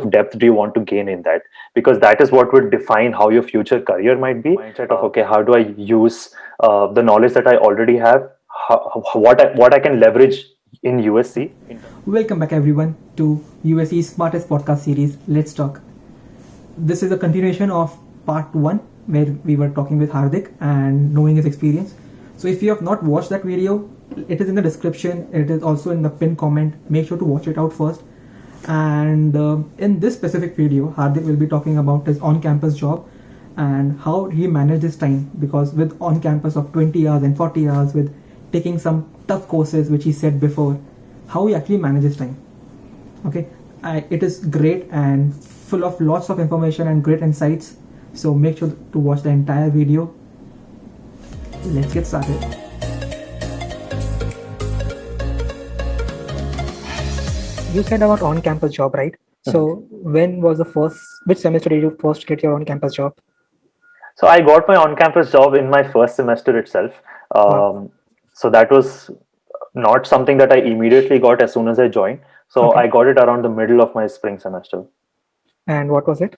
of depth do you want to gain in that? Because that is what would define how your future career might be. Mindset of, okay, how do I use the knowledge that I already have, what I can leverage in USC. Welcome back everyone to USC's smartest podcast series, Let's Talk. This is a continuation of part 1 where we were talking with Hardik and knowing his experience. So if you have not watched that video, it is in the description, it is also in the pinned comment. Make sure to watch it out first. And in this specific video, Hardik will be talking about his on-campus job and how he managed his time, because with on-campus of 20 hours and 40 hours, with taking some tough courses which he said before, how he actually manages time. Okay, it is great and full of lots of information and great insights. So make sure to watch the entire video. Let's get started. You said about on-campus job, right? So when was which semester did you first get your on-campus job? So I got my on-campus job in my first semester itself. Wow. So that was not something that I immediately got as soon as I joined. So Okay. I got it around the middle of my spring semester. And what was it?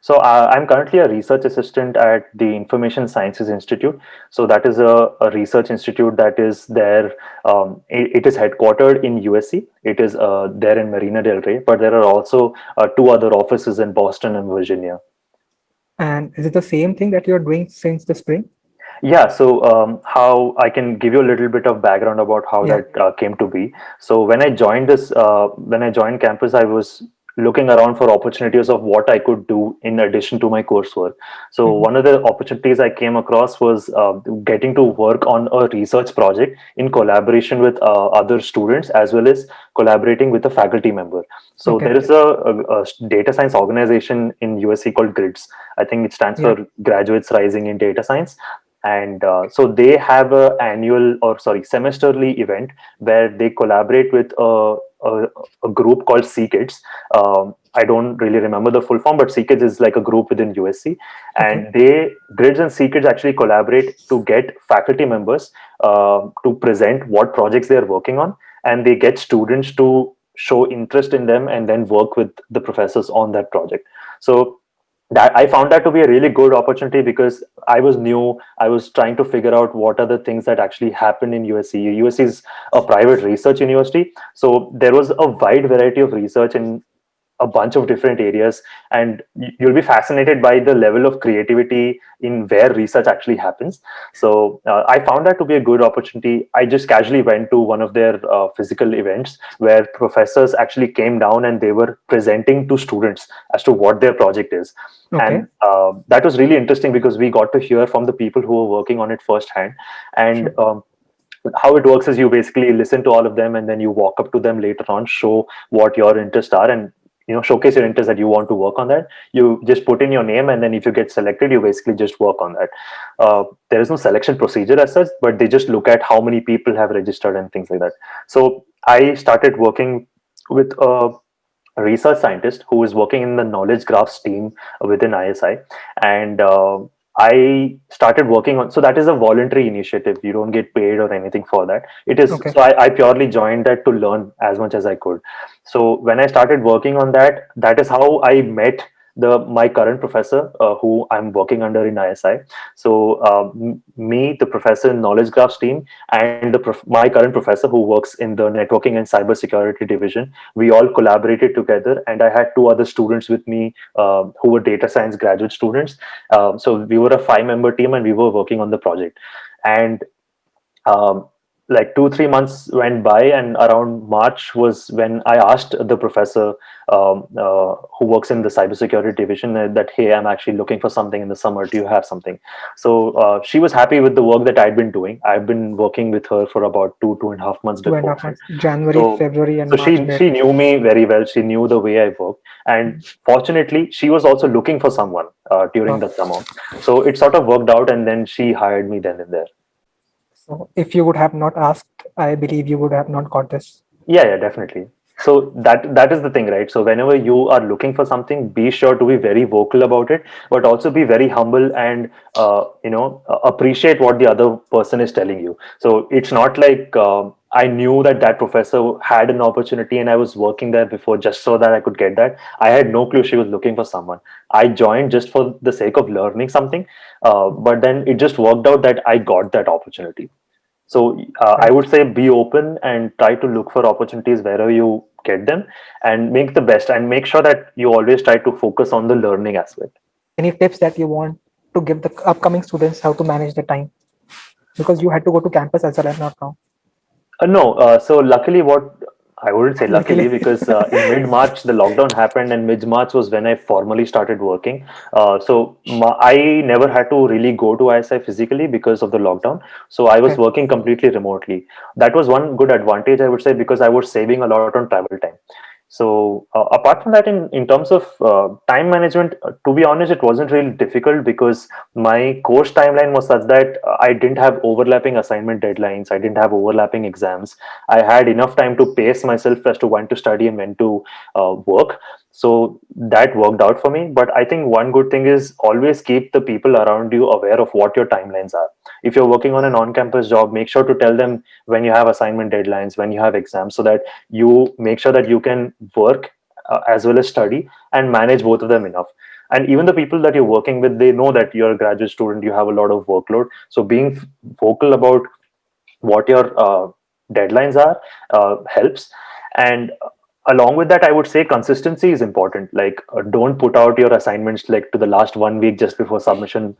So I'm currently a research assistant at the Information Sciences Institute. So that is a research institute that is there. It is headquartered in USC. It is there in Marina Del Rey, but there are also two other offices in Boston and Virginia. And is it the same thing that you're doing since the spring? Yeah, so how I can give you a little bit of background about how Yeah. that came to be. So when I joined campus, I was looking around for opportunities of what I could do in addition to my coursework. So Mhm. one of the opportunities I came across was getting to work on a research project in collaboration with other students, as well as collaborating with a faculty member. So Okay. there is a data science organization in USC called GRIDS. I think it stands Yeah. for Graduates Rising in Data Science. And so they have a semesterly event where they collaborate with a group called CKids. I don't really remember the full form, but CKids is like a group within USC, Okay. and Grids and CKids actually collaborate to get faculty members to present what projects they are working on, and they get students to show interest in them and then work with the professors on that project. So that I found that to be a really good opportunity because I was new. I was trying to figure out what are the things that actually happen in USC. USC is a private research university, so there was a wide variety of research in a bunch of different areas, and you'll be fascinated by the level of creativity in where research actually happens. So I found that to be a good opportunity. I just casually went to one of their physical events where professors actually came down and they were presenting to students as to what their project is. Okay. And that was really interesting because we got to hear from the people who were working on it firsthand. And Sure. how it works is you basically listen to all of them and then you walk up to them later on, show what your interests are, and showcase your interest that you want to work on that. You just put in your name, and then if you get selected, you basically just work on that. There is no selection procedure as such, but they just look at how many people have registered and things like that. So I started working with a research scientist who is working in the knowledge graphs team within ISI. And I started working on, so that is a voluntary initiative. You don't get paid or anything for that. It is, Okay. so I purely joined that to learn as much as I could. So when I started working on that, that is how I met my current professor who I'm working under in ISI. So me, the professor in knowledge graphs team, and my current professor who works in the networking and cybersecurity division, we all collaborated together, and I had two other students with me who were data science graduate students. So we were a 5-member team, and we were working on the project. And um, like 2-3 months went by, and around March was when I asked the professor who works in the cybersecurity division that, hey, I'm actually looking for something in the summer. Do you have something? So she was happy with the work that I'd been doing. I've been working with her for about 2.5 months Two and a half beforehand. months. January, So February, and so March she met. knew me very well. She knew the way I worked, and fortunately, she was also looking for someone during Wow. the summer. So it sort of worked out, and then she hired me then and there. So if you would have not asked, I believe you would have not got this. Yeah, definitely. So that is the thing, right? So whenever you are looking for something, be sure to be very vocal about it, but also be very humble and appreciate what the other person is telling you. So it's not like I knew that that professor had an opportunity and I was working there before just so that I could get that. I had no clue she was looking for someone. I joined just for the sake of learning something, but then it just worked out that I got that opportunity. So I Right. would say be open and try to look for opportunities wherever you get them and make the best and make sure that you always try to focus on the learning aspect. Any tips that you want to give the upcoming students how to manage the time? Because you had to go to campus as well as not now. No, so luckily, what I wouldn't say luckily Luckily. because in mid March the lockdown happened, and mid March was when I formally started working. I never had to really go to ISI physically because of the lockdown. So I was Okay. working completely remotely. That was one good advantage, I would say, because I was saving a lot on travel time. So apart from that, in terms of time management, to be honest, it wasn't really difficult because my course timeline was such that I didn't have overlapping assignment deadlines. I didn't have overlapping exams. I had enough time to pace myself as to when to study and when to work. So that worked out for me. But I think one good thing is always keep the people around you aware of what your timelines are. If you're working on an on-campus job, make sure to tell them when you have assignment deadlines, when you have exams, so that you make sure that you can work as well as study and manage both of them enough. And even the people that you're working with, they know that you're a graduate student, you have a lot of workload. So being vocal about what your deadlines are helps. And along with that, I would say consistency is important. Like don't put out your assignments like to the last 1 week just before submission,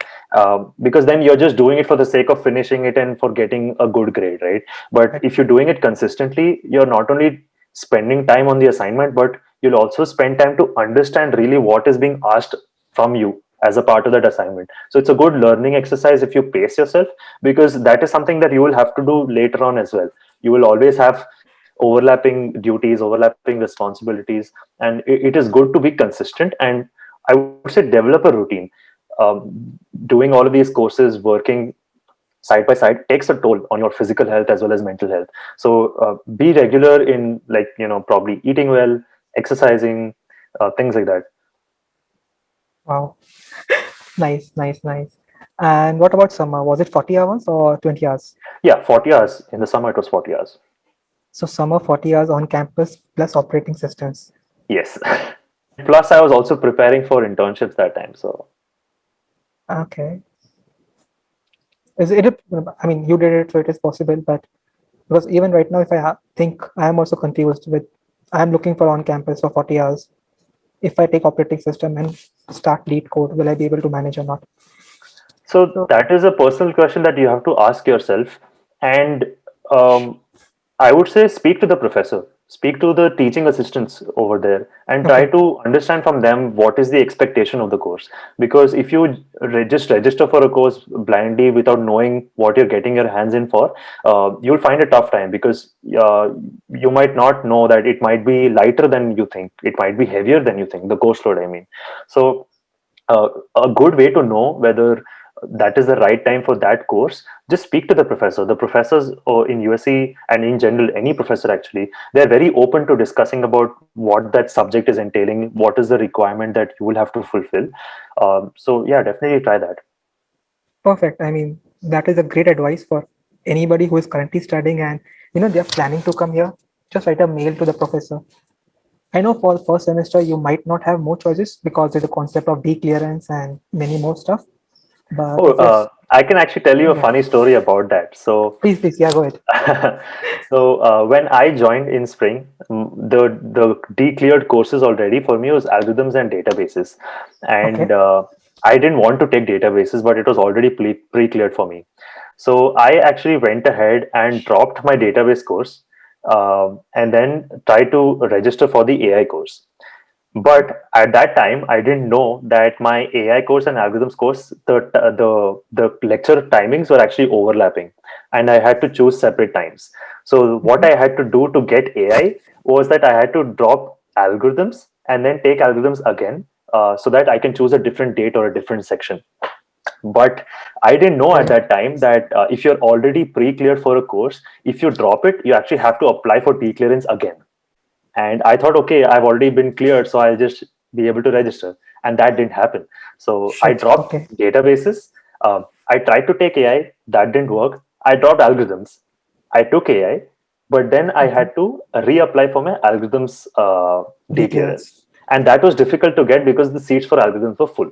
because then you're just doing it for the sake of finishing it and for getting a good grade, right? But Right. if you're doing it consistently, you're not only spending time on the assignment, but you'll also spend time to understand really what is being asked from you as a part of that assignment. So it's a good learning exercise if you pace yourself, because that is something that you will have to do later on as well. You will always have overlapping duties, overlapping responsibilities, and it is good to be consistent. And I would say develop a routine. Doing all of these courses, working side by side, takes a toll on your physical health as well as mental health. So be regular in, like, probably eating well, exercising, things like that. Wow. Nice, nice, nice. And what about summer? Was it 40 hours or 20 hours? Yeah, 40 hours in the summer. It was 40 hours. So summer 40 hours on campus plus operating systems. Yes. And plus I was also preparing for internships that time. So Okay. Is it? I mean, you did it, so it is possible. But because even right now, if think I am also confused with, I am looking for on campus for 40 hours. If I take operating system and start lead code, will I be able to manage or not? So So, that is a personal question that you have to ask yourself. And um, I would say speak to the professor, speak to the teaching assistants over there, and try okay, to understand from them what is the expectation of the course. Because if you just register for a course blindly without knowing what you're getting your hands in for, you'll find a tough time, because you might not know that it might be lighter than you think, it might be heavier than you think, the course load, I mean. So uh, a good way to know whether that is the right time for that course, just speak to the professor. The professors in USC, and in general any professor actually, they're very open to discussing about what that subject is entailing, what is the requirement that you will have to fulfill. So yeah, definitely try that. perfect. I mean, that is a great advice for anybody who is currently studying and they are planning to come here. Just write a mail to the professor. I know for first semester you might not have more choices because of the concept of D clearance and many more stuff. But Oh, if you're I can actually tell you a yeah, funny story about that. So please, yeah, go ahead. when I joined in spring, the declared courses already for me was algorithms and databases, and Okay. I didn't want to take databases, but it was already pre-cleared for me. So I actually went ahead and dropped my database course, and then tried to register for the AI course. But at that time, I didn't know that my AI course and algorithms course, the lecture timings were actually overlapping, and I had to choose separate times. So what Mhm. I had to do to get AI was that I had to drop algorithms and then take algorithms again, so that I can choose a different date or a different section. But I didn't know at Okay. that time that if you're already pre-cleared for a course, if you drop it, you actually have to apply for declearance again. And I thought, okay, I've already been cleared, so I'll just be able to register. And that didn't happen. So I Shit. dropped Okay. databases. I tried to take AI, that didn't work. I dropped algorithms. I took AI, but then I had to reapply for my algorithms DTRS, and that was difficult to get because the seats for algorithms were full.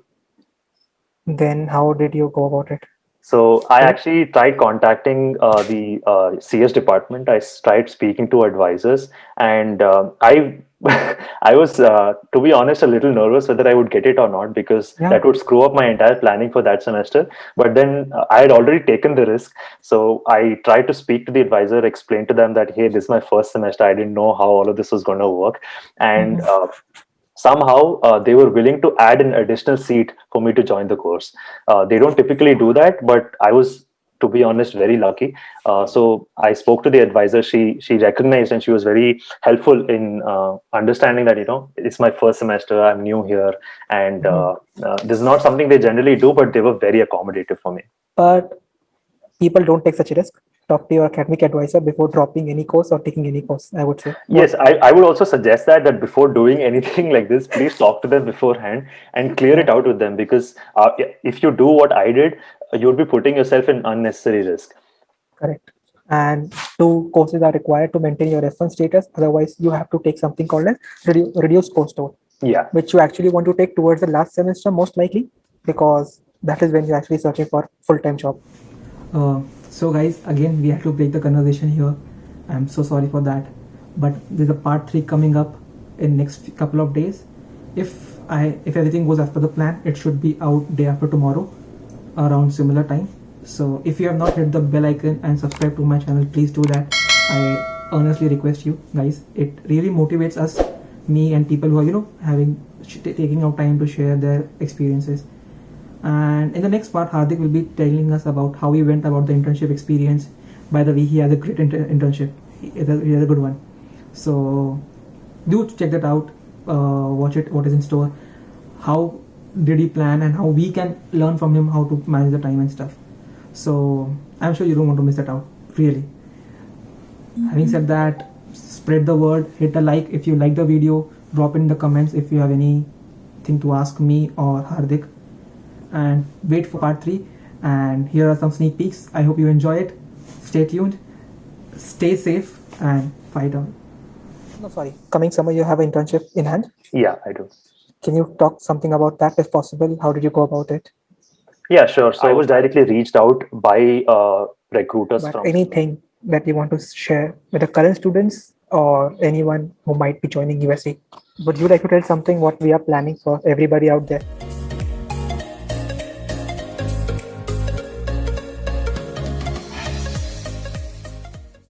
Then how did you go about it? So I actually tried contacting the CS department. Tried speaking to advisors, and I I was, to be honest, a little nervous whether I would get it or not, because that would screw up my entire planning for that semester. But then I had already taken the risk, so I tried to speak to the advisor, explain to them that, hey, this is my first semester. I didn't know how all of this was going to work, and somehow they were willing to add an additional seat for me to join the course. They don't typically do that, but I was, to be honest, very lucky. So I spoke to the advisor. She recognized, and she was very helpful in understanding that, it's my first semester. I'm new here, and this is not something they generally do, but they were very accommodative for me. But people don't take such a risk. Talk to your academic advisor before dropping any course or taking any course, I would say. Yes, I would also suggest that before doing anything like this, please talk to them beforehand and clear it out with them, because if you do what I did, you'd be putting yourself in unnecessary risk. Correct. And 2 courses are required to maintain your F1 status. Otherwise, you have to take something called as reduced course load. Yeah. Which you actually want to take towards the last semester, most likely, because that is when you're actually searching for full-time job. So guys, again, we have to break the conversation here. I'm so sorry for that. But there's a part 3 coming up in next couple of days. If everything goes after the plan, it should be out day after tomorrow around similar time. So if you have not hit the bell icon and subscribe to my channel, please do that. I earnestly request you guys. It really motivates us, me and people who are taking out time to share their experiences. And in the next part, Hardik will be telling us about how he went about the internship experience. By the way, he has a great internship. He has a good one. So do check that out. Watch it. What is in store? How did he plan, and how we can learn from him how to manage the time and stuff. So I'm sure you don't want to miss that out. Really. Having said that, spread the word. Hit a like if you like the video. Drop in the comments if you have anything to ask me or Hardik. And wait for part 3, and here are some sneak peeks. I hope you enjoy it. Stay tuned, stay safe, and fight on. No, sorry, coming summer you have an internship in hand? Yeah, I do. Can you talk something about that if possible? How did you go about it? Yeah, sure. So I was directly reached out by recruiters. But anything that you want to share with the current students or anyone who might be joining USC? Would you like to tell something what we are planning for everybody out there?